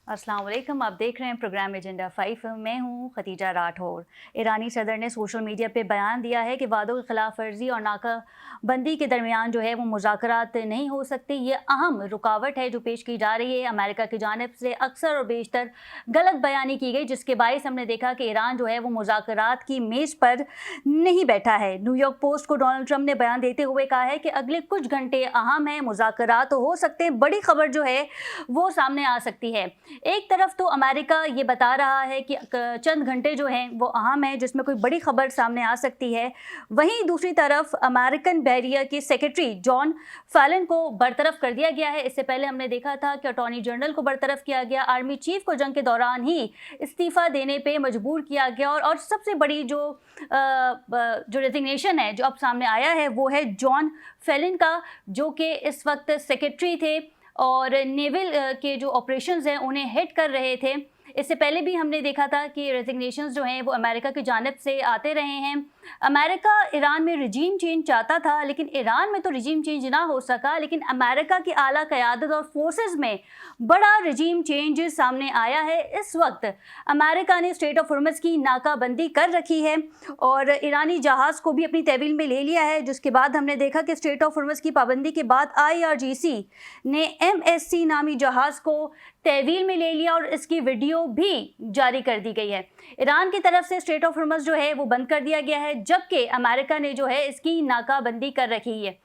अस्सलाम वालेकुम। आप देख रहे हैं प्रोग्राम एजेंडा 5। मैं हूं खतीजा राठौर। ईरानी सदर ने सोशल मीडिया पे बयान दिया है कि वादों की खिलाफ वर्जी और नाकाबंदी के दरमियान जो है वो मुज़ाकरात नहीं हो सकते। ये अहम रुकावट है जो पेश की जा रही है। अमेरिका की जानिब से अक्सर और बेशतर गलत बयानी की गई, जिसके बायस हमने देखा कि ईरान जो है वो मुज़ाकरात की मेज़ पर नहीं बैठा है। न्यूयॉर्क पोस्ट को डोनाल्ड ट्रंप ने बयान देते हुए कहा है कि अगले कुछ घंटे अहम हैं, मुज़ाकरात तो हो सकते हैं, बड़ी खबर जो है वो सामने आ सकती है। एक तरफ तो अमेरिका ये बता रहा है कि चंद घंटे जो हैं वो अहम हैं, जिसमें कोई बड़ी खबर सामने आ सकती है। वहीं दूसरी तरफ अमेरिकन बहरिया के सेक्रेटरी जॉन फैलन को बरतरफ कर दिया गया है। इससे पहले हमने देखा था कि अटॉर्नी जनरल को बरतरफ किया गया, आर्मी चीफ को जंग के दौरान ही इस्तीफा देने पे मजबूर किया गया। और सबसे बड़ी जो रेजिग्नेशन है जो अब सामने आया है वो है जॉन फैलन का, जो कि इस वक्त सेक्रेटरी थे और नेवल के जो ऑपरेशंस हैं उन्हें हेड कर रहे थे। इससे पहले भी हमने देखा था कि रेजिग्नेशंस जो हैं वो अमेरिका की जानिब से आते रहे हैं। अमेरिका ईरान में रिजीम चेंज चाहता था, लेकिन ईरान में तो रिजीम चेंज ना हो सका, लेकिन अमेरिका की आला क़यादत और फोर्सेस में बड़ा रिजीम चेंज सामने आया है। इस वक्त अमेरिका ने स्ट्रेट ऑफ हॉर्मुज़ की नाकाबंदी कर रखी है और ईरानी जहाज़ को भी अपनी तहवील में ले लिया है, जिसके बाद हमने देखा कि स्ट्रेट ऑफ हॉर्मुज़ की पाबंदी के बाद IRGC ने MSC नामी जहाज़ को तहवील में ले लिया और इसकी वीडियो भी जारी कर दी गई है। ईरान की तरफ से स्ट्रेट ऑफ हॉर्मुज़ जो है वो बंद कर दिया गया है, जबकि अमेरिका ने जो है इसकी नाकाबंदी कर रखी है।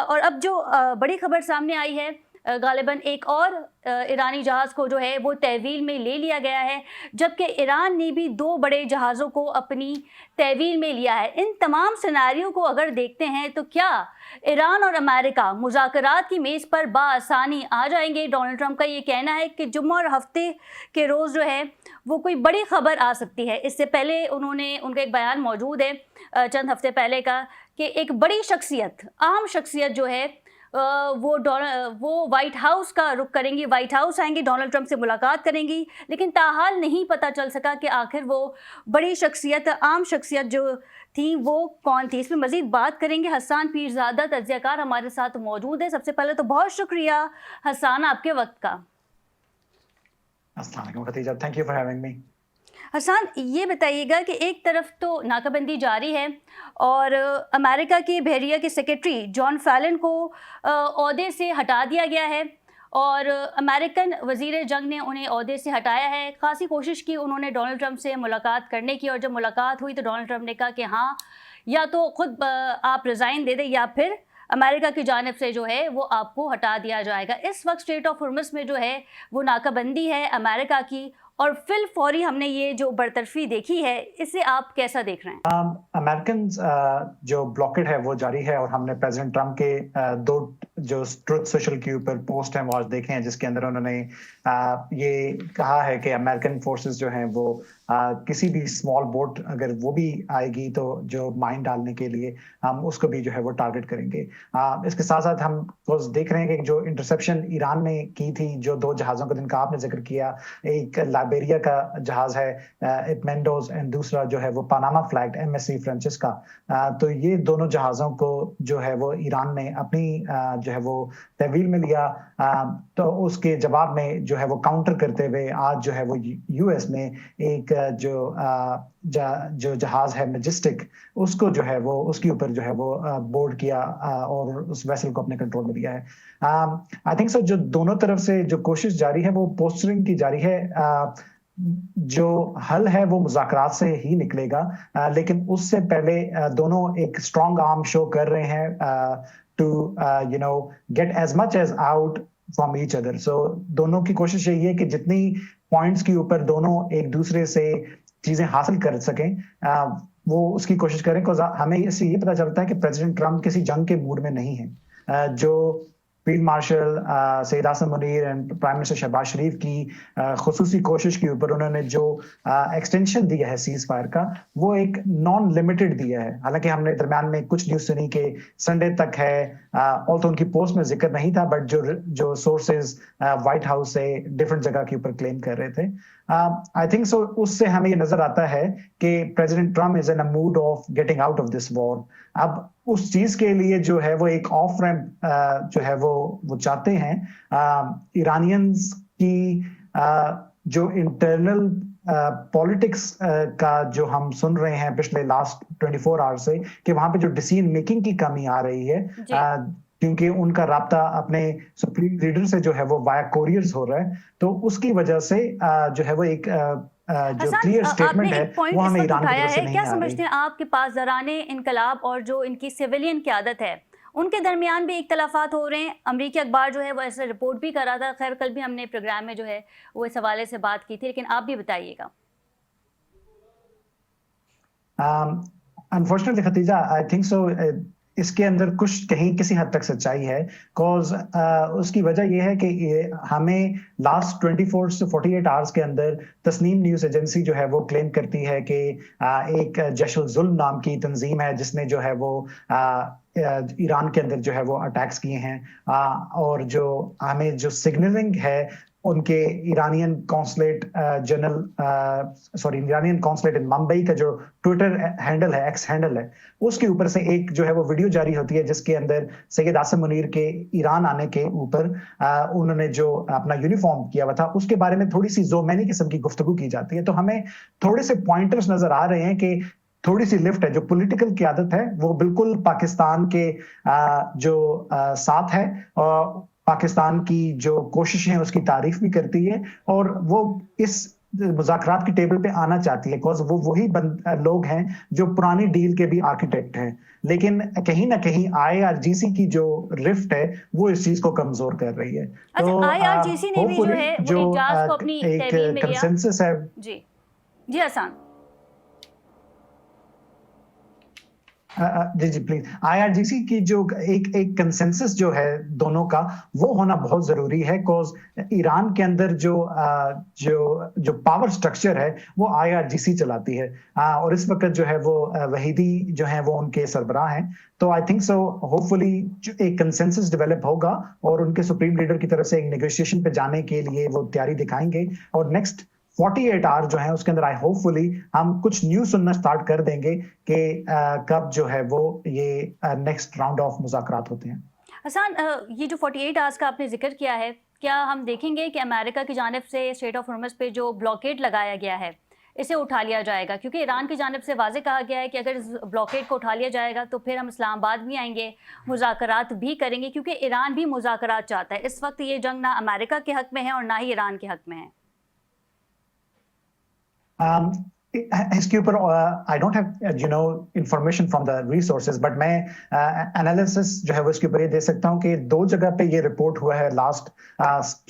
और अब जो बड़ी खबर सामने आई है, गालिबन एक और ईरानी जहाज़ को जो है वो तहवील में ले लिया गया है, जबकि ईरान ने भी 2 बड़े जहाज़ों को अपनी तहवील में लिया है। इन तमाम सिनेरियो को अगर देखते हैं तो क्या ईरान और अमेरिका मुज़ाकरात की मेज़ पर बाआसानी आ जाएंगे? डोनाल्ड ट्रंप का ये कहना है कि जुम्मा और हफ्ते के रोज़ जो है वो कोई बड़ी खबर आ सकती है। इससे पहले उनका एक बयान मौजूद है चंद हफ्ते पहले का, कि एक बड़ी शख्सियत, आम शख्सियत जो है वो व्हाइट हाउस का रुख करेंगी, व्हाइट हाउस आएंगी, डोनाल्ड ट्रंप से मुलाकात करेंगी, लेकिन ताहाल नहीं पता चल सका कि आखिर वो बड़ी शख्सियत, आम शख्सियत जो थी वो कौन थी। इसमें मजीद बात करेंगे। हसन पीरजादा तज्ज़ियाकार हमारे साथ मौजूद है। सबसे पहले तो बहुत शुक्रिया हसन आपके वक्त का। अस्सलाम वालेकुम Khatija, thank you for having me. Hasan, ये बताइएगा कि एक तरफ तो नाकाबंदी जारी है और अमेरिका के बहरिया के सेक्रेटरी जॉन फैलन को ओहदे से हटा दिया गया है और अमेरिकन वज़ीर जंग ने उन्हें ओहदे से हटाया है। खासी कोशिश की उन्होंने डोनाल्ड ट्रंप से मुलाकात करने की, और जब मुलाकात हुई तो डोनाल्ड ट्रंप ने कहा कि हाँ, या तो खुद आप रिज़ाइन दे दें या फिर अमेरिका की जानिब से जो है वो आपको हटा दिया जाएगा। इस वक्त स्ट्रेट ऑफ हॉर्मुज़ में जो है वो नाकाबंदी है अमेरिका की, और फिल फौरी हमने ये जो बरतरफी देखी है, इसे आप कैसा देख रहे हैं? अमेरिकन जो ब्लॉकेट है वो जारी है, और हमने प्रेसिडेंट ट्रंप के 2 जो ट्रुथ सोशल के ऊपर पोस्ट हैं वो आज देखे हैं, जिसके अंदर उन्होंने ये कहा है कि अमेरिकन फोर्सेस जो हैं वो किसी भी स्मॉल बोट अगर वो भी आएगी तो जो माइन डालने के लिए हम उसको भी जो है वो टारगेट करेंगे। इसके साथ साथ हम देख रहे हैं कि जो इंटरसेप्शन ईरान ने की थी जो 2 जहाज़ों का जिनका आपने जिक्र किया, एक लाइबेरिया का जहाज़ है इपमेंडोज, एंड दूसरा जो है वो पनामा फ्लैग्ड MSC फ्रांसिस्का। तो ये दोनों जहाज़ों को जो है वो ईरान ने अपनी जो है वो तहवील में लिया। तो उसके जवाब में जो है वो काउंटर करते हुए आज जो है वो US ने एक जो जहाज है मैजेस्टिक, उसको जो है वो उसके ऊपर जो है वो बोर्ड किया और उस वेसल को अपने कंट्रोल में लिया है। आई थिंक सो जो दोनों तरफ से जो कोशिश जारी है वो पोस्टरिंग की जारी है। जो हल है वो मुज़ाकरात से ही निकलेगा, लेकिन उससे पहले दोनों एक स्ट्रॉन्ग आर्म शो कर रहे हैं to get as much as out from each other. So दोनों की कोशिश यही है कि जितनी पॉइंट्स के ऊपर दोनों एक दूसरे से चीजें हासिल कर सकें वो उसकी कोशिश करें। हमें इससे ये पता चलता है कि प्रेसिडेंट ट्रंप किसी जंग के मूड में नहीं है। जो field marshal Syed Asim Munir and prime minister Shahbaz Sharif की खुसूसी कोशिश के ऊपर उन्होंने जो एक्सटेंशन दिया है सीज फायर का, वो एक नॉन लिमिटेड दिया है। हालांकि हमने दरमियान में कुछ न्यूज सुनी कि संडे तक है, ऑल्सो उनकी पोस्ट में जिक्र नहीं था, बट जो सोर्सेज व्हाइट हाउस से डिफरेंट जगह के ऊपर क्लेम कर रहे थे। आई थिंक सो उससे हमें ये नजर आता है कि president Trump is in a mood off getting out of this war. अब उस चीज के लिए जो है वो एक ऑफ रैंप जो है वो चाहते हैं। ईरानियंस की जो इंटरनल पॉलिटिक्स का जो हम सुन रहे हैं पिछले लास्ट 24 आवर्स से, कि वहां पे जो डिसीजन मेकिंग की कमी आ रही है, जी। क्योंकि उनका राब्ता अपने सुप्रीम लीडर से जो है वो वाया कोरियर्स हो रहा है, तो उसकी वजह से जो है वो एक जो हसन, क्लियर आपने स्टेटमेंट है एक पॉइंट वो इस हमें वक्त ईरान की उठाया तरफ से है, नहीं क्या आ रही। समझते हैं आप कि पासदाराने इनकलाब और जो इनकी सिविलियन क़यादत है उनके दरमियान भी इख्तलाफात हो रहे हैं? अमरीकी अखबार जो है वो ऐसे रिपोर्ट भी कर रहा था। खैर, कल भी हमने प्रोग्राम में जो है वो इस हवाले से बात की थी, लेकिन आप भी बताइएगा। Unfortunately Khatija, I think so इसके अंदर कुछ कहीं किसी हद तक सच्चाई है, कॉज उसकी वजह यह है कि हमें लास्ट 24 से 48 आवर्स के अंदर तस्नीम न्यूज एजेंसी जो है वो क्लेम करती है कि एक जैश उल जुल्म नाम की तंजीम है जिसने जो है वो ईरान के अंदर जो है वो अटैक्स किए हैं, और जो हमें जो सिग्नलिंग है उनके Iranian consulate general sorry Iranian consulate in Mumbai का जो ट्विटर हैंडल है, एक्स हैंडल है, उसके ऊपर से एक जो है वो वीडियो जारी होती है जिसके अंदर सैयद आसिम मुनीर के ईरान आने के ऊपर उन्होंने जो अपना यूनिफॉर्म किया हुआ था उसके बारे में थोड़ी सी जोमैनी किस्म की गुफ्तगू की जाती है। तो हमें थोड़े से पॉइंटर्स नजर आ रहे हैं कि थोड़ी सी लिफ्ट है, जो पॉलिटिकल क़यादत है वो बिल्कुल पाकिस्तान के जो साथ है, पाकिस्तान की जो कोशिशें हैं उसकी तारीफ भी करती है, और वो इस मुज़ाकरात की टेबल पे आना चाहती है, बिकॉज वो वही लोग हैं जो पुरानी डील के भी आर्किटेक्ट हैं। लेकिन कहीं ना कहीं आईआरजीसी की जो रिफ्ट है वो इस चीज को कमजोर कर रही है। अच्छा, तो आईआरजीसी ने भी जो होपफुली है वो जो इजाज़ को अपनी एक तहवील में लिया। कंसेंसस है। जी जी हसन। जी जी प्लीज, आईआरजीसी की जो एक कंसेंसस जो है दोनों का, वो होना बहुत जरूरी है, बिकॉज ईरान के अंदर जो पावर स्ट्रक्चर है वो आईआरजीसी चलाती है, और इस वक्त जो है वो वहीदी जो है वो उनके सरबराह हैं। तो आई थिंक सो होपफुली एक कंसेंसस डेवलप होगा और उनके सुप्रीम लीडर की तरफ से एक नेगोशिएशन पे जाने के लिए वो तैयारी दिखाएंगे, और नेक्स्ट 48 आवर जो है उसके अंदर आई होपफुली हम कुछ न्यूज सुनना स्टार्ट कर देंगे कि कब जो है वो ये नेक्स्ट राउंड ऑफ मुज़ाकरात होते हैं। हसन, ये जो 48 आवर्स का आपने जिक्र किया है, क्या हम देखेंगे कि अमेरिका की जानिब से स्ट्रेट ऑफ हॉर्मुज़ पे जो ब्लॉकेड लगाया गया है इसे उठा लिया जाएगा? क्योंकि ईरान की जानिब से वाज़ेह कहा गया है कि अगर इस ब्लॉकेड को उठा लिया जाएगा तो फिर हम इस्लामाबाद भी आएंगे, मुज़ाकरात भी करेंगे, क्योंकि ईरान भी मुज़ाकरात चाहता है। इस वक्त ये जंग ना अमेरिका के हक में है और ना ही ईरान के हक में है। इसके ऊपर I don't have information from the resources, but मैं एनालिसिस जो है वो इसके ऊपर ये दे सकता हूँ कि दो जगह पे ये रिपोर्ट हुआ है लास्ट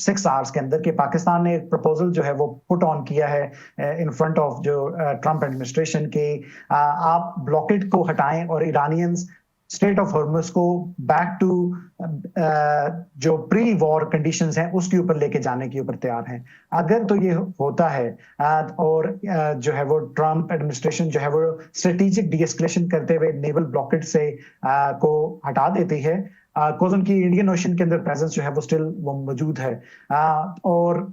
6 आवर्स के अंदर कि पाकिस्तान ने एक प्रपोजल जो है वो पुट ऑन किया है इन फ्रंट ऑफ जो ट्रंप एडमिनिस्ट्रेशन के, आप ब्लॉकेड को हटाएं और ईरानियंस स्टेट ऑफ हॉर्मुज़ को बैक टू जो प्री वॉर कंडीशंस हैं उसके ऊपर लेके जाने के ऊपर तैयार हैं। अगर तो ये होता है और जो है वो ट्रंप एडमिनिस्ट्रेशन जो है वो स्ट्रेटेजिक डीएस्केलेशन करते हुए नेवल ब्लॉकेड से को हटा देती है, बिकॉज उनकी इंडियन ओशन के अंदर प्रेजेंस जो है वो स्टिल वो मौजूद है, और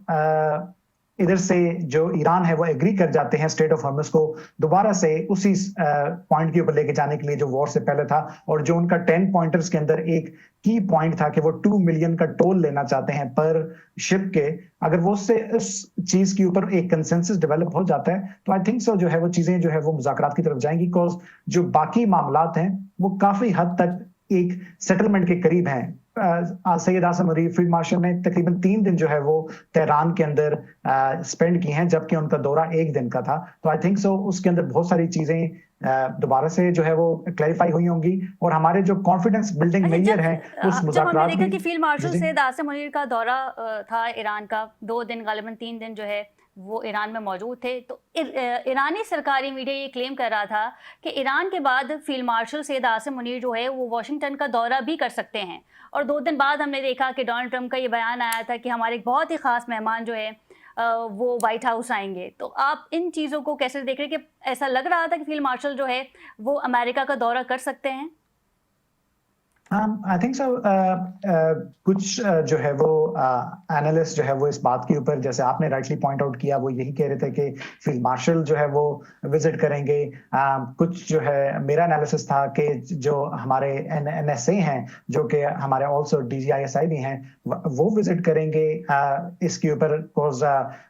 इधर से जो ईरान है वो एग्री कर जाते हैं स्टेट ऑफ हॉर्मुज़ को दोबारा से उसी पॉइंट के ऊपर लेके जाने के लिए जो वॉर से पहले था, और जो उनका 10 पॉइंटर्स के अंदर एक की पॉइंट था कि वो 2 मिलियन का टोल लेना चाहते हैं पर शिप के। अगर वो उससे उस चीज के ऊपर एक कंसेंसस डेवलप हो जाता है तो आई थिंक सो जो है वो चीजें जो है वो मुज़ाकरात की तरफ जाएंगी, बिकॉज जो बाकी मामलात हैं वो काफी हद तक एक सेटलमेंट के करीब हैं। सैयद आसिम मुनीर फील्ड मार्शल ने तकरीबन 3 दिन जो है वो तेहरान के अंदर स्पेंड की हैं, जबकि उनका दौरा 1 दिन का था। तो आई थिंक सो उसके अंदर बहुत सारी चीजें दोबारा से जो है वो क्लैरिफाई हुई होंगी, और हमारे जो कॉन्फिडेंस बिल्डिंग मेजर है उस जब मुज़ाकरात हमने देखा में। कि फील्ड मार्शल सैयद आसिम मुनीर का दौरा था ईरान का, 2 दिन गालिबन 3 दिन जो है वो ईरान में मौजूद थे, तो ईरानी सरकारी मीडिया ये क्लेम कर रहा था कि ईरान के बाद फील्ड मार्शल सैयद आसिम मुनीर जो है वो वाशिंगटन का दौरा भी कर सकते हैं। और 2 दिन बाद हमने देखा कि डोनाल्ड ट्रंप का ये बयान आया था कि हमारे एक बहुत ही ख़ास मेहमान जो है वो वाइट हाउस आएंगे। तो आप इन चीज़ों को कैसे देख रहे हैं कि ऐसा लग रहा था कि फील्ड मार्शल जो है वो अमेरिका का दौरा कर सकते हैं? आई थिंक सो कुछ जो है वो एनालिस्ट जो है वो इस बात के ऊपर, जैसे आपने राइटली पॉइंट आउट किया, वो यही कह रहे थे कि फील्ड मार्शल जो है वो विजिट करेंगे। कुछ जो है मेरा एनालिसिस था कि जो हमारे एनएसए हैं, जो कि हमारे ऑल्सो डीजीआईएसआई भी हैं, वो विजिट करेंगे इसके ऊपर।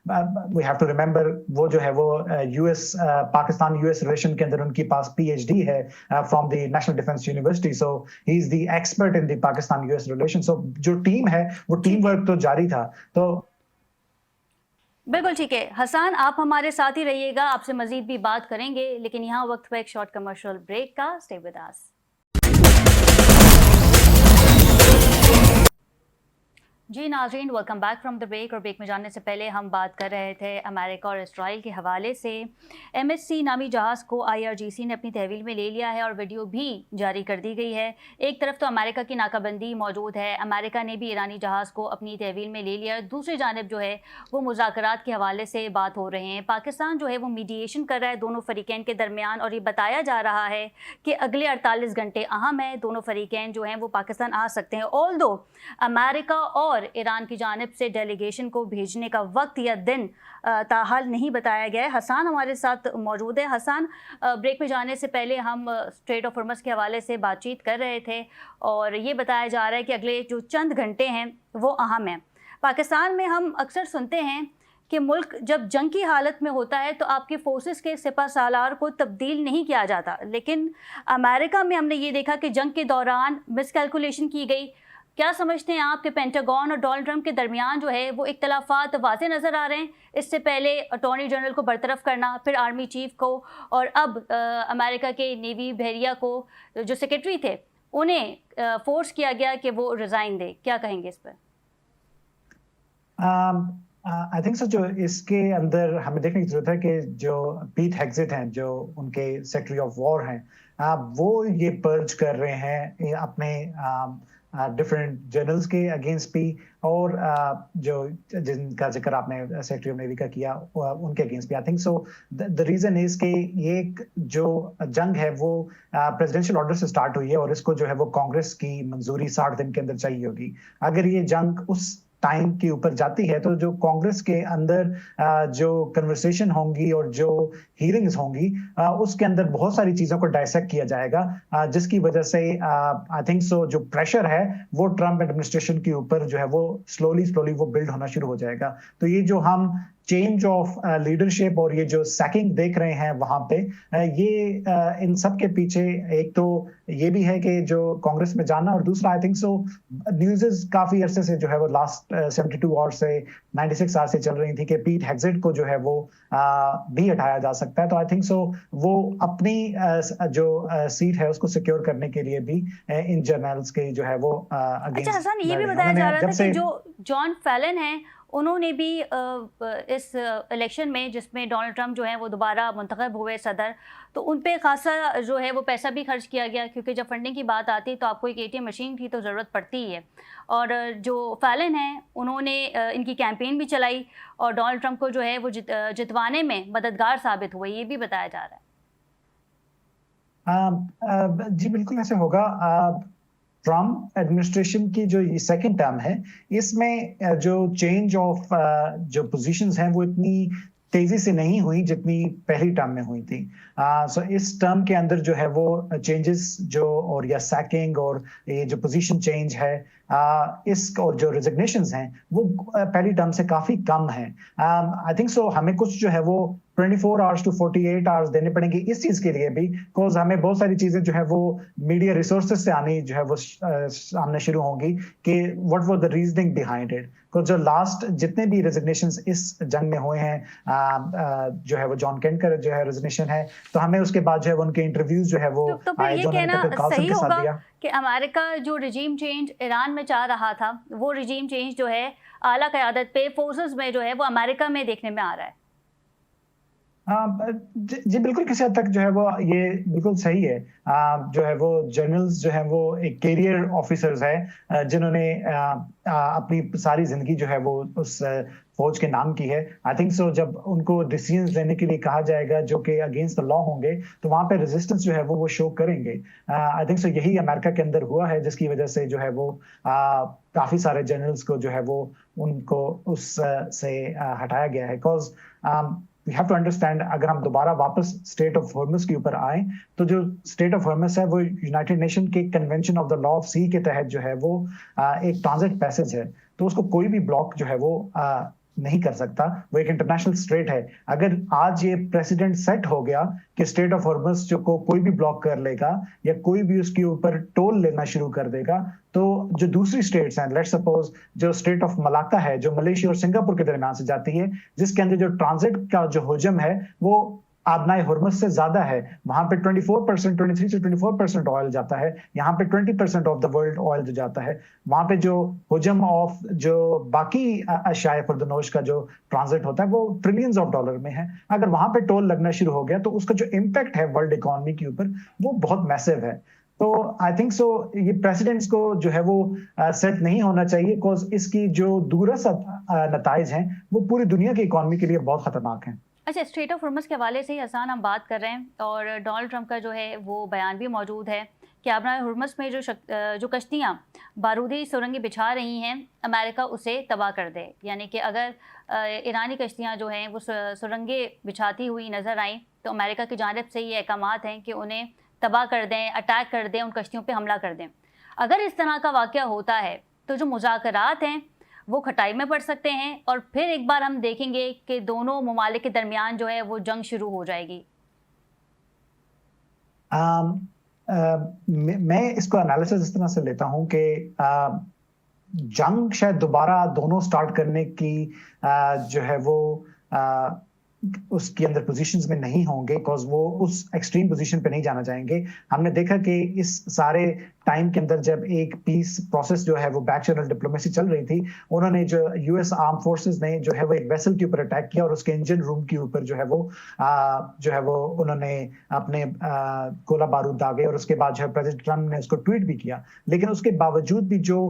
वी हैव टू रिमेंबर वो जो है वो यूएस पाकिस्तान यूएस रिलेशन के अंदर उनके पास पीएचडी है from the national defence university, so he is the expert in the Pakistan US relation. So जो टीम है वो टीम वर्क तो जारी था। तो बिल्कुल ठीक है हसन, आप हमारे साथ ही रहिएगा, आपसे मजीद भी बात करेंगे, लेकिन यहाँ वक्त पर एक शॉर्ट कमर्शियल ब्रेक का। Stay with us. जी नाज़रीन, welcome back from the break. और ब्रेक में जाने से पहले हम बात कर रहे थे अमेरिका और इसराइल के हवाले से। MHC नामी जहाज़ को IRGC ने अपनी तहवील में ले लिया है और वीडियो भी जारी कर दी गई है। एक तरफ तो अमेरिका की नाकाबंदी मौजूद है, अमेरिका ने भी ईरानी जहाज़ को अपनी तहवील में ले लिया है। दूसरी जानब जो है वो मुज़ाकरात के हवाले से बात हो रहे हैं। पाकिस्तान जो है वो मीडिएशन कर रहा है दोनों फ़रीक़ैन के दरमियान, और ये बताया जा रहा है कि अगले 48 घंटे अहम है, दोनों फ़रीक़ैन जो हैं वो पाकिस्तान आ सकते हैं। ऑल्दो अमेरिका और ईरान की जानिब से डेलीगेशन को भेजने का वक्त या दिन ताहाल नहीं बताया गया है। हसन हमारे साथ मौजूद है। हसन, ब्रेक में जाने से पहले हम स्ट्रेट ऑफ हॉर्मज़ के हवाले से बातचीत कर रहे थे और ये बताया जा रहा है कि अगले जो चंद घंटे हैं वो अहम हैं। पाकिस्तान में हम अक्सर सुनते हैं कि मुल्क जब जंग की हालत में होता है तो आपके फोर्सेस के सिपह सालार को तब्दील नहीं किया जाता, लेकिन अमेरिका में हमने ये देखा कि जंग के दौरान मिसकैलकुलेशन की गई। क्या समझते हैं आप कि पेंटागन और डोनाल्ड ट्रंप के दरमियान जो है वो इख्तलाफात वाज़े नज़र आ रहे हैं? इससे पहले अटॉर्नी जनरल को बरतरफ करना, फिर आर्मी चीफ को, और अब अमेरिका के नेवी बहरिया को जो सेक्रेटरी थे उन्हें फोर्स किया गया कि वो रिज़ाइन दे। क्या कहेंगे इस पर? आई थिंक सो जो इसके अंदर हमें देखने की जरूरत है कि जो पीट हेग्सेट हैं, जो उनके सेक्रेटरी ऑफ वॉर हैं, वो ये पर्ज कर रहे हैं अपने डिफरेंट जर्नल्स के अगेंस्ट भी, और जो जिनका जिक्र आपने सेक्रेटरी ऑफ नेवी का किया उनके अगेंस्ट भी। I think so the reason is कि ये जो जंग है वो प्रेसिडेंशियल ऑर्डर से स्टार्ट हुई है और इसको जो है वो कांग्रेस की मंजूरी 60 दिन के अंदर चाहिए होगी। अगर ये जंग उस टाइम के ऊपर जाती है तो जो कांग्रेस के अंदर जो कन्वर्सेशन होंगी और जो हियरिंग्स होंगी उसके अंदर बहुत सारी चीजों को डायसेक्ट किया जाएगा, जिसकी वजह से आई थिंक सो जो प्रेशर है वो ट्रंप एडमिनिस्ट्रेशन के ऊपर जो है वो स्लोली वो बिल्ड होना शुरू हो जाएगा। तो ये जो हम चेंज ऑफ लीडरशिप और ये जो सैकिंग देख रहे हैं वहां पे, ये इन सब के पीछे एक तो ये भी है कि जो कांग्रेस में जाना, और दूसरा आई थिंक सो न्यूज़ काफी अरसे से जो है वो लास्ट 72 आवर्स से 96 आवर्स से चल रही थी कि पीट हेग्सेट को जो है वो भी हटाया जा सकता है। तो आई थिंक सो वो अपनी जो सीट है उसको सिक्योर करने के लिए भी इन जर्नल्स के जो है वो अच्छा हसन, ये भी बताया जा रहा था कि जो जॉन फैलन है उन्होंने भी इस इलेक्शन में, जिसमें डोनाल्ड ट्रंप जो है वो दोबारा मुंतखब हुए सदर, तो उन पे खासा जो है वो पैसा भी खर्च किया गया, क्योंकि जब फंडिंग की बात आती है तो आपको एक ATM मशीन की तो ज़रूरत पड़ती ही है। और जो फैलन हैं उन्होंने इनकी कैंपेन भी चलाई और डोनाल्ड ट्रंप को जो है वो जितवाने में मददगार साबित हुए, ये भी बताया जा रहा है। जी बिल्कुल ऐसे होगा। ट्रम्प एडमिनिस्ट्रेशन की जो ये सेकंड टर्म है, इसमें जो चेंज ऑफ जो पोजीशंस हैं वो इतनी तेजी से नहीं हुई जितनी पहली टर्म में हुई थी। सो इस टर्म के अंदर जो है वो चेंजेस जो और या सैकिंग और ये जो पोजीशन चेंज है इस और जो रेजिग्नेशंस हैं वो पहली टर्म से काफी कम है। आई थिंक सो हमें कुछ जो है वो 24 आवर्स टू 48 आवर्स देने पड़ेंगे इस चीज के लिए भी, बिकॉज हमें बहुत सारी चीजें जो है वो मीडिया रिसोर्सेज से आनी जो है वो सामने शुरू होंगी कि what was the reasoning behind it. Because जो लास्ट जितने भी रेजिग्नेशंस इस जंग में हुए हैं, जो है वो जॉन केंट का जो है रेजिग्नेशन है, तो हमें उसके बाद जो है उनके इंटरव्यूज जो है वो तो फिर ये कहना सही होगा कि अमेरिका जो रिजीम चेंज ईरान में चाह रहा था, वो रिजीम चेंज जो है आला क़यादत पे फोर्सेस में जो है वो अमेरिका में देखने में आ रहा है। जी बिल्कुल, किसी हद तक जो है वो ये बिल्कुल सही है। जो है वो जर्नल्स जो है वो एक कैरियर ऑफिसर्स हैं, जिन्होंने अपनी सारी ज़िंदगी जो है वो उस फ़ौज के नाम की है। आई थिंक सो जब उनको डिसीज़न्स लेने के लिए कहा जाएगा जो कि अगेंस्ट द लॉ होंगे, तो वहाँ पे रेजिस्टेंस जो है वो शो करेंगे। आई थिंक सो यही अमेरिका के अंदर हुआ है, जिसकी वजह से जो है वो काफ़ी सारे जर्नल्स को जो है वो उनको उस से हटाया गया है। Because we have to understand, अगर हम दोबारा वापस स्टेट ऑफ हॉर्मस के ऊपर आए, तो जो स्टेट ऑफ हॉर्मस है वो यूनाइटेड नेशन के convention of the law of sea के तहत जो है वो एक ट्रांजिट पैसेज है, तो उसको कोई भी ब्लॉक जो है वो नहीं कर सकता। वो एक इंटरनेशनल स्ट्रेट है। अगर आज ये प्रेसिडेंट सेट हो गया कि स्टेट ऑफ हॉर्मस जो को कोई भी ब्लॉक कर लेगा या कोई भी उसके ऊपर टोल लेना शुरू कर देगा, तो जो दूसरी स्टेट्स हैं, लेट्स सपोज जो स्टेट ऑफ मलाक्का है, जो मलेशिया और सिंगापुर के दरमियान से जाती है, जिसके अंदर जो ट्रांजिट का जो हुजम है वो आबनाए हुर्मस से ज्यादा है। वहां पे 24%, 23 से 24% ऑयल जाता है। यहाँ पे 20% ऑफ द वर्ल्ड ऑयल जो जाता है। वहां पे जो हुजम ऑफ जो बाकी अशाए खुर्दनोश का जो ट्रांजिट होता है वो ट्रिलियंस ऑफ डॉलर में है। अगर वहां पे टोल लगना शुरू हो गया तो उसका जो इम्पैक्ट है वर्ल्ड इकोनॉमी के ऊपर वो बहुत मैसिव है। तो आई थिंक सो ये प्रेसिडेंट्स को जो है वो सेट नहीं होना चाहिए, बिकॉज इसकी जो दूरअसर नताइज हैं वो पूरी दुनिया की इकोनॉमी के लिए बहुत खतरनाक हैं। अच्छा, स्ट्रेट ऑफ हॉर्मस के हवाले से ही हसन हम बात कर रहे हैं और डोनाल्ड ट्रंप का जो है वो बयान भी मौजूद है कि आबनाए हॉर्मस में जो कश्तियाँ बारूदी सुरंगें बिछा रही हैं, अमेरिका उसे तबाह कर दे। यानी कि अगर ईरानी कश्तियाँ जो हैं वो सुरंगें बिछाती हुई नज़र आएँ तो अमेरिका की जानिब से ये अहकामात हैं कि उन्हें तबाह कर दें, अटैक कर दें, उन कश्तियों पे हमला कर दें। अगर इस तरह का वाक़या होता है तो जो मुज़ाकरात हैं वो खटाई में पड़ सकते हैं और फिर एक बार हम देखेंगे कि दोनों ममालिक के दरमियान जो है वो जंग शुरू हो जाएगी। मैं इसको एनालिसिस इस तरह से लेता हूं कि जंग शायद दोबारा दोनों स्टार्ट करने की जो है वो उसके अंदर पोजीशंस में नहीं होंगे, बिकॉज वो उस एक्सट्रीम पोजीशन पे नहीं जाना चाहेंगे। हमने देखा कि इस सारे टाइम के अंदर जब एक पीस प्रोसेस जो है वो बैक चैनल डिप्लोमेसी चल रही थी, उन्होंने जो यूएस आर्म फोर्सेस ने जो है वो एक वेसल के ऊपर अटैक किया और उसके इंजन रूम के ऊपर जो है वो उन्होंने अपने गोला बारूद दागे और उसके बाद जो है प्रेसिडेंट ट्रम्प ने उसको ट्वीट भी किया। लेकिन उसके बावजूद भी जो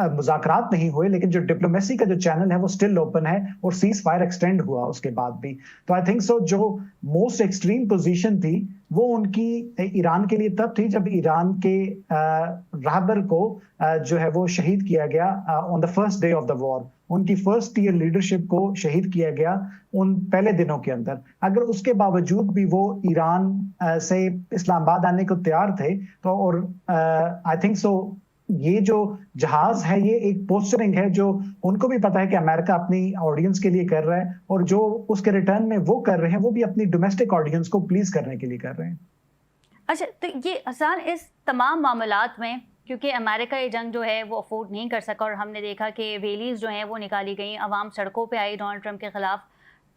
मुज़ाकरात नहीं हुए, लेकिन जो डिप्लोमेसी का जो चैनल है वो स्टिल ओपन है और सीज फायर एक्सटेंड हुआ उसके बाद भी। तो आई थिंक सो जो मोस्ट एक्सट्रीम पोजीशन थी वो उनकी ईरान के लिए तब थी जब ईरान के रहबर को जो है वो शहीद किया गया on the first day of the war. उनकी फर्स्ट ईयर लीडरशिप को शहीद किया गया उन पहले दिनों के अंदर। अगर उसके बावजूद भी वो ईरान से इस्लामाबाद आने को तैयार थे, तो और आई थिंक सो ये जो जहाज है ये एक पोस्टरिंग है जो उनको भी पता है कि अमेरिका अपनी ऑडियंस के लिए कर रहा है और जो उसके रिटर्न में वो कर रहे हैं वो भी अपनी डोमेस्टिक ऑडियंस को प्लीज करने के लिए कर रहे हैं। अच्छा, तो ये हसन इस तमाम मामलात में क्योंकि अमेरिका ये जंग जो है वो अफोर्ड नहीं कर सका और हमने देखा कि रैलीज जो हैं वो निकाली गई, अवाम सड़कों पे आई डोनाल्ड ट्रंप के ख़िलाफ़।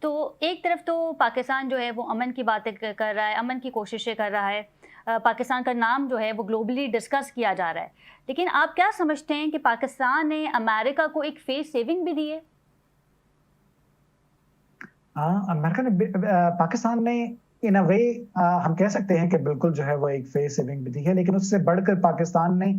तो एक तरफ तो पाकिस्तान जो है वो अमन की बातें कर रहा है, अमन की कोशिशें कर रहा है, पाकिस्तान का नाम जो है वो ग्लोबली डिस्कस किया जा रहा है। लेकिन आप क्या समझते हैं कि पाकिस्तान ने अमेरिका को एक फेस सेविंग भी दी है? अमेरिका ने पाकिस्तान ने इन अ वे हम कह सकते हैं कि बिल्कुल जो है वो एक फेस सेविंग भी दी है, लेकिन उससे बढ़कर पाकिस्तान ने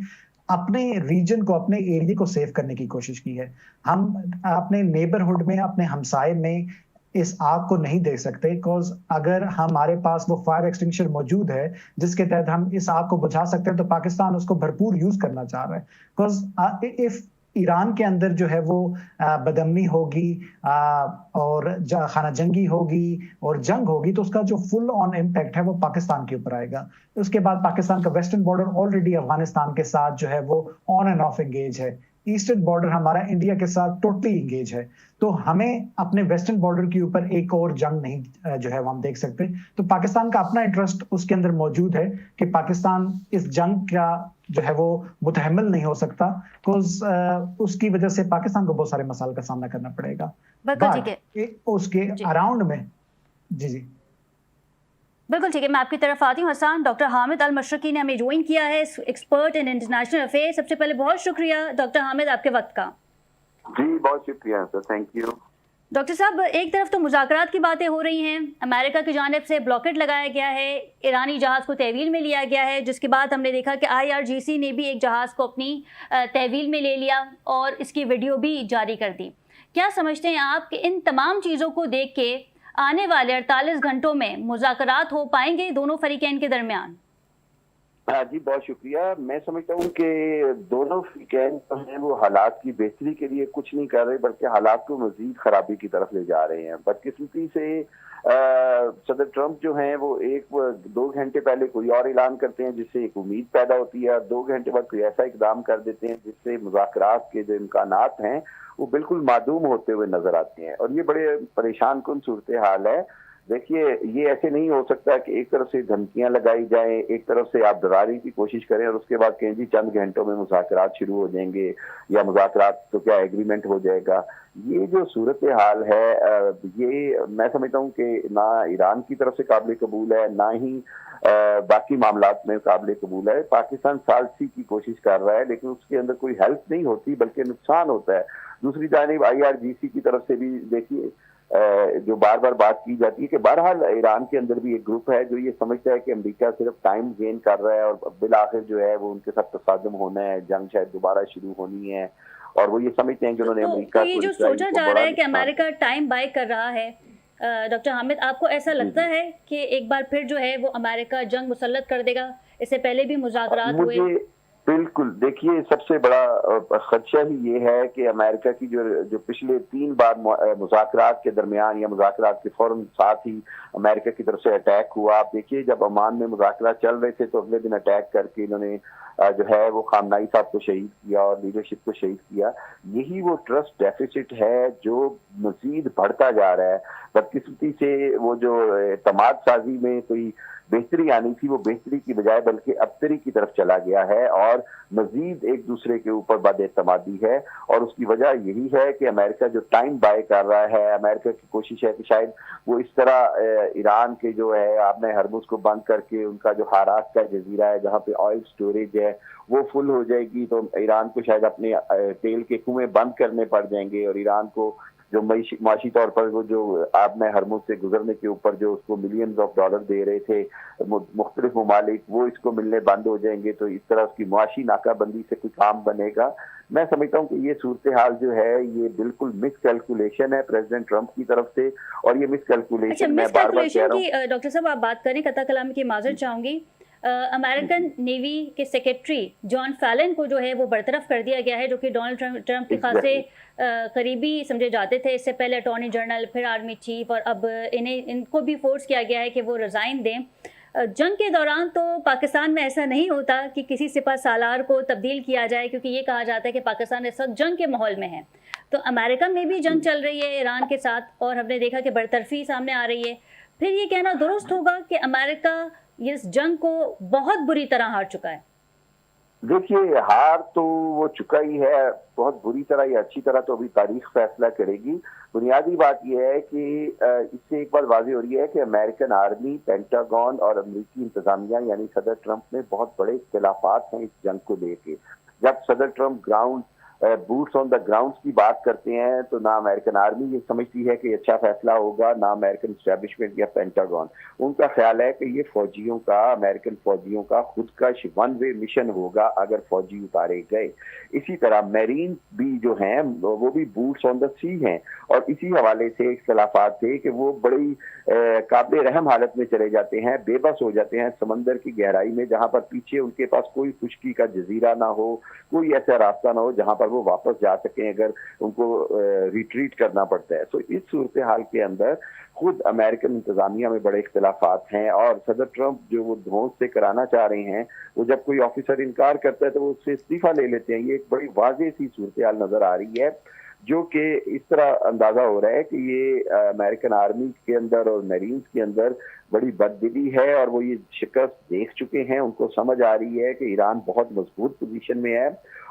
अपने रीजन को, अपने एरिया को सेव करने की कोशिश की है। हम अपने नेबरहुड में, अपने हमसाए में इस आग को नहीं देख सकते, बिकॉज अगर हमारे पास वो फायर एक्सटिंग्विशर मौजूद है जिसके तहत हम इस आग को बुझा सकते हैं, तो पाकिस्तान उसको भरपूर यूज करना चाह रहा है। बिकॉज इफ ईरान के अंदर जो है वो बदअमनी होगी और खाना जंगी होगी और जंग होगी, तो उसका जो फुल ऑन इम्पैक्ट है वो पाकिस्तान के ऊपर आएगा। उसके बाद पाकिस्तान का वेस्टर्न बॉर्डर ऑलरेडी अफगानिस्तान के साथ जो है वो ऑन एंड ऑफ एंगेज है। ईस्टर्न बॉर्डर हमारा इंडिया के साथ टोटली इंगेज है। तो हमें अपने वेस्टर्न बॉर्डर के ऊपर एक और जंग नहीं जो है वो हम देख सकते। तो पाकिस्तान का अपना इंटरेस्ट उसके अंदर मौजूद है कि पाकिस्तान इस जंग का जो है वो मुतहम्मिल नहीं हो सकता, बिकॉज उसकी वजह से पाकिस्तान को बहुत सारे मसाइल का सामना करना पड़ेगा। उसके अराउंड में जी बिल्कुल ठीक है, मैं आपकी तरफ आती हूँ। हसन, डॉक्टर हामिद अल मशरकी ने हमें ज्वाइन किया है, एक्सपर्ट इन इंटरनेशनल अफेयर्स। सबसे पहले बहुत शुक्रिया डॉक्टर हामिद आपके वक्त का। जी बहुत शुक्रिया सर, थैंक यू। डॉक्टर साहब, एक तरफ तो मुज़ाकरात की बातें हो रही हैं, अमेरिका की जानिब से ब्लॉकेट लगाया गया है, ईरानी जहाज़ को तहवील में लिया गया है, जिसके बाद हमने देखा कि IRGC ने भी एक जहाज़ को अपनी तहवील में ले लिया और इसकी वीडियो भी जारी कर दी। क्या समझते हैं आप कि इन तमाम चीज़ों को देख के आने वाले 48 घंटों में मुज़ाकरात हो पाएंगे दोनों फरीकैन के दरमियान? हाँ जी, बहुत शुक्रिया। मैं समझता हूँ कि दोनों फरीकैन जो हैं वो हालात की बेहतरी के लिए कुछ नहीं कर रहे, बल्कि हालात को मजीद खराबी की तरफ ले जा रहे हैं। बदकिस्मती से सदर ट्रंप जो हैं वो 2 घंटे पहले कोई और ऐलान करते हैं जिससे एक उम्मीद पैदा होती है, 2 घंटे बाद कोई ऐसा इकदाम कर देते हैं जिससे मुज़ाकरात के जो इम्कानात हैं वो बिल्कुल मादूम होते हुए नजर आते हैं, और ये बड़े परेशान कुन सूरत हाल है। देखिए, ये ऐसे नहीं हो सकता कि एक तरफ से धमकियां लगाई जाएं, एक तरफ से आप डराने की कोशिश करें और उसके बाद कहें जी चंद घंटों में मुज़ाकरात शुरू हो जाएंगे या मुज़ाकरात तो क्या एग्रीमेंट हो जाएगा। ये जो सूरत हाल है, ये मैं समझता हूँ कि ना ईरान की तरफ से काबिल कबूल है, ना ही बाकी मामलात में काबिल कबूल है। पाकिस्तान सालसी की कोशिश कर रहा है लेकिन उसके अंदर कोई हेल्प नहीं होती बल्कि नुकसान होता है। दूसरी जानिब IRGC की तरफ से भी देखिए जो बार बार बात की जाती है कि बहरहाल ईरान के अंदर भी एक ग्रुप है जो ये समझता है कि अमेरिका सिर्फ टाइम गेन कर रहा है और बिल आखिर जो है वो उनके साथ तसादम होना है, जंग शायद दोबारा शुरू होनी है, और वो ये समझते हैं कि उन्होंने अमेरिका तो ये जो सोचा जा रहा है कि अमेरिका टाइम बाय कर रहा है, डॉक्टर हामिद, आपको ऐसा लगता है कि एक बार फिर जो है वो अमेरिका जंग मुसल्लत कर देगा? इससे पहले भी मुज़ाकरात हुए। बिल्कुल, देखिए सबसे बड़ा खदशा ही ये है कि अमेरिका की जो पिछले 3 बार मुज़ाकरात के दरमियान या मुज़ाकरात के फौरन साथ ही अमेरिका की तरफ से अटैक हुआ। आप देखिए, जब ओमान में मुज़ाकरात चल रहे थे तो अगले दिन अटैक करके इन्होंने जो है वो खामनाई साहब को शहीद किया और लीडरशिप को शहीद किया। यही वो ट्रस्ट डेफिसिट है जो मजीद बढ़ता जा रहा है। बदकिस्मती से वो जो एतमाद साजी में कोई बेहतरी आनी थी, वो बेहतरी की बजाय बल्कि अबतरी की तरफ चला गया है और मजीद एक दूसरे के ऊपर बदएतमादी है। और उसकी वजह यही है कि अमेरिका जो टाइम बाय कर रहा है, अमेरिका की कोशिश है कि शायद वो इस तरह ईरान के जो है आपने हरमुज को बंद करके उनका जो हारात का जजीरा है जहाँ पे ऑयल स्टोरेज है वो फुल हो जाएगी तो ईरान को शायद अपने तेल के कुएं बंद करने पड़ जाएंगे, और ईरान को जो माशी तौर पर वो जो आपने हरमुज से गुजरने के ऊपर जो उसको मिलियंस ऑफ डॉलर दे रहे थे मुख्तलिफ ममालिक, वो इसको मिलने बंद हो जाएंगे, तो इस तरह उसकी मुआशी नाकाबंदी से कोई काम बनेगा। मैं समझता हूँ कि ये सूरत हाल जो है ये बिल्कुल मिसकैलकुलेशन है प्रेसिडेंट ट्रंप की तरफ से, और ये मिसकैलकुलेशन मैं बार बार कह रहा हूँ। डॉक्टर साहब, आप बात करें, कता कलामी की माजरत चाहूंगी। अमेरिकन नेवी के सेक्रेटरी जॉन फैलन को जो है वो बरतरफ कर दिया गया है, जो कि डोनाल्ड ट्रंप के खासे करीबी समझे जाते थे। इससे पहले अटॉर्नी जनरल, फिर आर्मी चीफ, और अब इनको भी फोर्स किया गया है कि वो रिज़ाइन दें। जंग के दौरान तो पाकिस्तान में ऐसा नहीं होता कि किसी सिपह सालार को तब्दील किया जाए, क्योंकि ये कहा जाता है कि पाकिस्तान इस वक्त जंग के माहौल में है। तो अमेरिका में भी जंग चल रही है ईरान के साथ, और हमने देखा कि बरतरफी सामने आ रही है। फिर ये कहना दुरुस्त होगा कि अमेरिका इस जंग को बहुत बुरी तरह हार चुका है? देखिए, हार तो वो चुका ही है, बहुत बुरी तरह या अच्छी तरह तो अभी तारीख फैसला करेगी। बुनियादी बात यह है कि इससे एक बात वाज़ेह हो रही है कि अमेरिकन आर्मी, पेंटागन और अमेरिकी इंतजामिया यानी सदर ट्रंप में बहुत बड़े इख्तिलाफात हैं इस जंग को लेके। जब सदर Trump boots on the grounds की बात करते हैं तो ना अमेरिकन आर्मी ये समझती है कि अच्छा फैसला होगा, ना अमेरिकन एस्टेब्लिशमेंट या पेंटागन। उनका ख्याल है कि ये फौजियों का, अमेरिकन फौजियों का खुद का वन वे मिशन होगा अगर फौजी उतारे गए। इसी तरह मेरीन भी जो हैं वो भी बूट्स ऑन द सी हैं, और इसी हवाले से इख्तिलाफात थे कि वो बड़ी काबिल रहम हालत में चले जाते हैं, बेबस हो जाते हैं समंदर की गहराई में, जहाँ पर पीछे उनके पास कोई खुश्की का जजीरा ना हो, कोई ऐसा रास्ता ना हो जहाँ पर वो वापस जा सकें अगर उनको रिट्रीट करना पड़ता है। तो इस सूरत हाल के अंदर खुद अमेरिकन इंतजामिया में बड़े इख्तिलाफात हैं, और सदर ट्रंप जो वो धौंस से कराना चाह रहे हैं, वो जब कोई ऑफिसर इनकार करता है तो वो उससे इस्तीफा ले लेते हैं। ये एक बड़ी वाज़ेह सी सूरत हाल नजर आ रही है, जो कि इस तरह अंदाजा हो रहा है कि ये अमेरिकन आर्मी के अंदर और मरीन्स के अंदर बड़ी बददिली है, और वो ये शिकस्त देख चुके हैं। उनको समझ आ रही है कि ईरान बहुत मजबूत पोजीशन में है,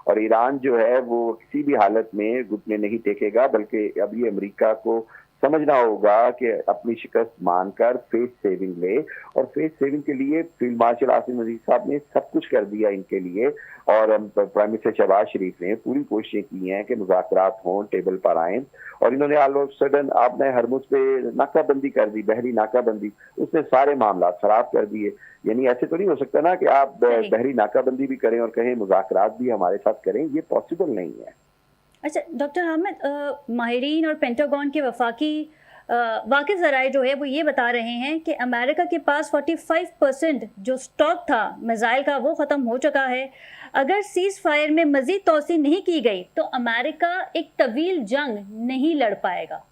और ईरान जो है वो किसी भी हालत में घुटने नहीं टेकेगा, बल्कि अब ये अमेरिका को समझना होगा कि अपनी शिकस्त मानकर फेस सेविंग ले, और फेस सेविंग के लिए फील्ड मार्शल आसिम नजीर साहब ने सब कुछ कर दिया इनके लिए, और प्राइम मिनिस्टर शहबाज शरीफ ने पूरी कोशिशें की हैं कि मुज़ाकरात हों, टेबल पर आएं, और इन्होंने ऑल ऑफ सडन आपने हरमुज पे नाकाबंदी कर दी, बहरी नाकाबंदी, उसने सारे मामला खराब कर दिए। यानी ऐसे तो नहीं हो सकता ना कि आप बहरी नाकाबंदी भी करें और कहें मुज़ाकरात भी हमारे साथ करें, ये पॉसिबल नहीं है। अच्छा डॉक्टर अहमद, माहिरीन और पेंटागन के वफाकी वाकिफ ज़राए जो है वो ये बता रहे हैं कि अमेरिका के पास 45% जो स्टॉक था मिसाइल का वो ख़त्म हो चुका है। अगर सीज़ फायर में मज़ीद तोसी नहीं की गई तो अमेरिका एक तवील जंग नहीं लड़ पाएगा।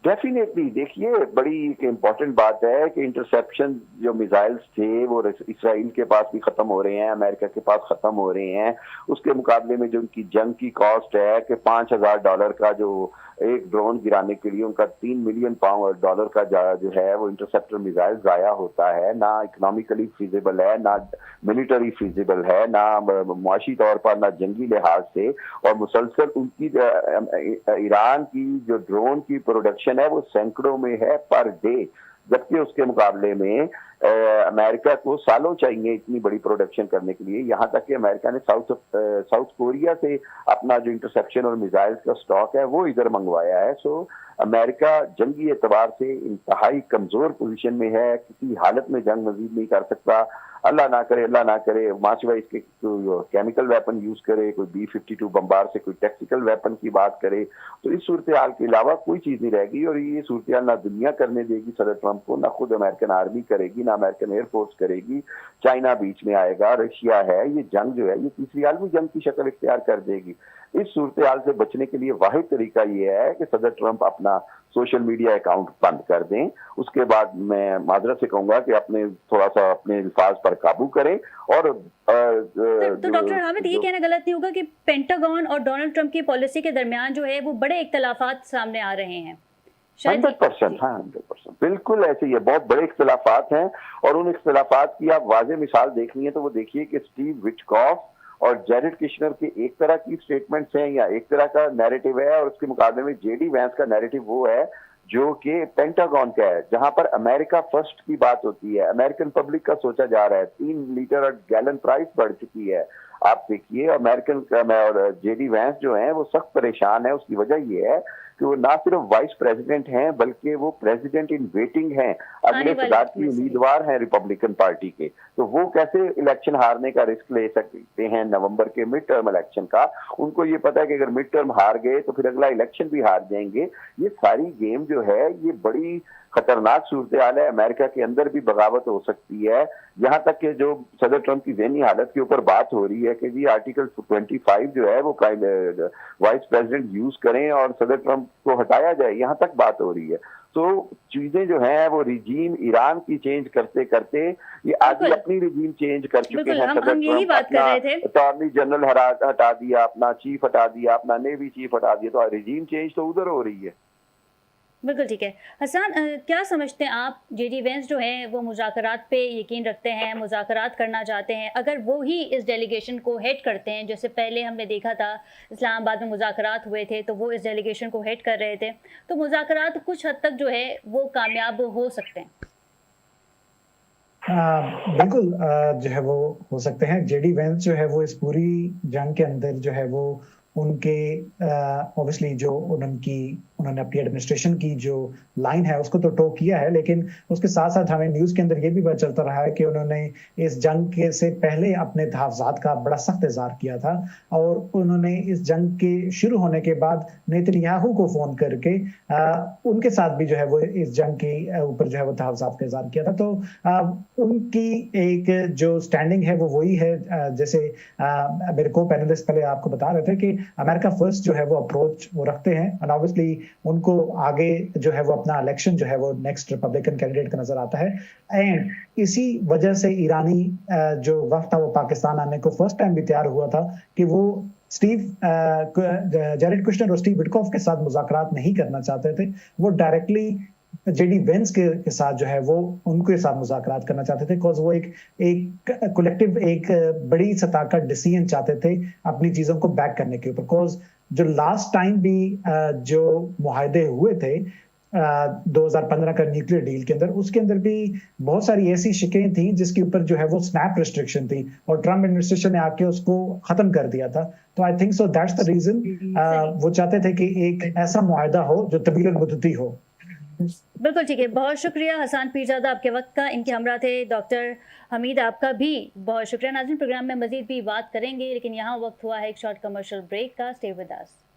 डेफिनेटली, देखिए बड़ी एक इम्पॉर्टेंट बात है कि इंटरसेप्शन जो मिसाइल्स थे वो इसराइल के पास भी खत्म हो रहे हैं, अमेरिका के पास खत्म हो रहे हैं। उसके मुकाबले में जो उनकी जंग की कॉस्ट है कि $5,000 का जो एक ड्रोन गिराने के लिए उनका $3 मिलियन का जो है वो इंटरसेप्टर मिसाइल जाया होता है, ना इकोनॉमिकली फिजिबल है, ना मिलिटरी फिजिबल है, ना मुआशी तौर पर, ना जंगी लिहाज से। और मुसलसल उनकी ईरान की जो ड्रोन की प्रोडक्शन है वो सैकड़ों में है पर डे, जबकि उसके मुकाबले में अमेरिका को सालों चाहिए इतनी बड़ी प्रोडक्शन करने के लिए। यहाँ तक कि अमेरिका ने साउथ कोरिया से अपना जो इंटरसेप्शन और मिसाइल्स का स्टॉक है वो इधर मंगवाया है। सो अमेरिका जंगी एतबार से इंतहाई कमजोर पोजीशन में है, किसी हालत में जंग मजीद नहीं कर सकता। अल्लाह ना करे माशवा इसके केमिकल वेपन यूज करे, कोई B-52 बम्बार से कोई टैक्टिकल वेपन की बात करे, तो इस सूरत हाल के अलावा कोई चीज नहीं रहेगी। और ये सूरत हाल ना दुनिया करने देगी सदर ट्रंप को, ना खुद अमेरिकन आर्मी करेगी, ना अमेरिकन एयरफोर्स करेगी। चाइना बीच में आएगा, रशिया है, ये जंग जो है ये तीसरी आलमी जंग की शक्ल इख्तियार कर देगी। इस सूरत हाल से बचने के लिए वाहिद तरीका ये है कि सदर ट्रंप अपना सोशल मीडिया अकाउंट बंद कर दें। उसके बाद मैं माजरत से कहूंगा कि अपने थोड़ा सा अपने अल्फाज पर काबू करें। और तो डॉक्टर हामिद, ये कहना गलत नहीं होगा कि पेंटागन और डोनाल्ड ट्रंप की पॉलिसी के दरमियान जो है वो बड़े इख्तलाफात सामने आ रहे हैं? 100%, हाँ 100% बिल्कुल ऐसे ही है, बहुत बड़े इख्तलाफात हैं। और उन इख्तलाफात की आप वाज़ेह मिसाल देखनी है तो वो देखिए कि स्टीव विटकॉफ और जेरेड किशनर के एक तरह की स्टेटमेंट्स हैं या एक तरह का नैरेटिव है, और उसके मुकाबले में जेडी वैंस का नैरेटिव वो है जो कि पेंटागन का है, जहां पर अमेरिका फर्स्ट की बात होती है, अमेरिकन पब्लिक का सोचा जा रहा है। 3 लीटर और गैलन प्राइस बढ़ चुकी है। आप देखिए अमेरिकन और जेडी वैंस जो हैं वो सख्त परेशान है। उसकी वजह ये है कि वो ना सिर्फ वाइस प्रेसिडेंट हैं बल्कि वो प्रेसिडेंट इन वेटिंग हैं, अगले सदारती उम्मीदवार हैं रिपब्लिकन पार्टी के। तो वो कैसे इलेक्शन हारने का रिस्क ले सकते हैं नवंबर के मिड टर्म इलेक्शन का? उनको ये पता है कि अगर मिड टर्म हार गए तो फिर अगला इलेक्शन भी हार जाएंगे। ये सारी गेम जो है ये बड़ी खतरनाक सूरत हाल है। अमेरिका के अंदर भी बगावत हो सकती है। यहाँ तक कि जो सदर ट्रंप की ज़हनी हालत के ऊपर बात हो रही है कि जी आर्टिकल 25 जो है वो वाइस प्रेसिडेंट यूज करें और सदर ट्रंप को हटाया जाए, यहाँ तक बात हो रही है। तो चीजें जो हैं वो रिजीम ईरान की चेंज करते करते ये आगे अपनी रिजीम चेंज कर चुके हैं। सदर ट्रंप अपना अटॉर्नी जनरल हटा दिया, अपना चीफ हटा दिया, अपना नेवी चीफ हटा दिया, तो रिजीम चेंज तो उधर हो रही है। बिल्कुल ठीक है। हसन, क्या समझते हैं आप, जेडी वेंस जो हैं वो मुज़ाकरात पे यकीन रखते हैं, मुज़ाकरात करना चाहते हैं? अगर वो ही इस डेलीगेशन को हेड करते हैं, जैसे पहले हमने देखा था इस्लामाबाद में मुज़ाकरात हुए थे तो वो इस डेलीगेशन को हेड कर रहे थे, तो मुज़ाकरात कुछ हद तक जो है वो कामयाब हो सकते हैं? बिल्कुल जो है वो हो सकते हैं। जेडी वेंस जो है वो इस पूरी जंग के अंदर जो है वो उनके ऑब्वियसली जो उन्होंने अपनी एडमिनिस्ट्रेशन की जो लाइन है उसको तो टो किया है, लेकिन उसके साथ साथ हमें न्यूज़ के अंदर ये भी पता चलता रहा है कि उन्होंने इस जंग के से पहले अपने तहफ़्ज़ात का बड़ा सख्त इज़हार किया था, और उन्होंने इस जंग के शुरू होने के बाद नेतन्याहू को फ़ोन करके उनके साथ भी जो है वो इस जंग के ऊपर जो है वो तहफ़्ज़ात का इज़हार किया था। तो उनकी एक जो स्टैंडिंग है वो वही है, जैसे मेरे को पैनलिस्ट पहले आपको बता रहे थे कि अमेरिका फर्स्ट जो है वो अप्रोच वो रखते हैं, और ऑब्वियसली उनको आगे जो है वो अपना इलेक्शन जो है वो नेक्स्ट रिपब्लिकन कैंडिडेट का नजर आता है। एंड इसी वजह से ईरानी जो वक्त था वो पाकिस्तान आने को फर्स्ट टाइम भी तैयार हुआ था कि वो जेरेड कुशनर और स्टीव विटकॉफ के साथ मुज़ाकरात नहीं करना चाहते थे, वो डायरेक्टली जेडी वेंस के साथ जो है वो उनके साथ मुज़ाकरात करना चाहते थे, बिकॉज वो एक कलेक्टिव एक बड़ी सतह का डिसीजन चाहते थे अपनी चीजों को बैक करने के ऊपर। बिकॉज जो लास्ट टाइम भी जो मुआहदे हुए थे 2015 का न्यूक्लियर डील के अंदर, उसके अंदर भी बहुत सारी ऐसी शिकें थी जिसके ऊपर जो है वो स्नैप रिस्ट्रिक्शन थी और ट्रम्प एडमिनिस्ट्रेशन ने आके उसको खत्म कर दिया था। तो I think so that's the reason वो चाहते थे कि एक ऐसा मुआहदा हो जो तवील मुद्दती हो। बिल्कुल ठीक है, बहुत शुक्रिया हसन पीरजादा आपके वक्त का। इनके हमरा थे डॉक्टर हमीद, आपका भी बहुत शुक्रिया। नाज़रीन, प्रोग्राम में मजीद भी बात करेंगे, लेकिन यहाँ वक्त हुआ है एक शॉर्ट कमर्शियल ब्रेक का। Stay with us.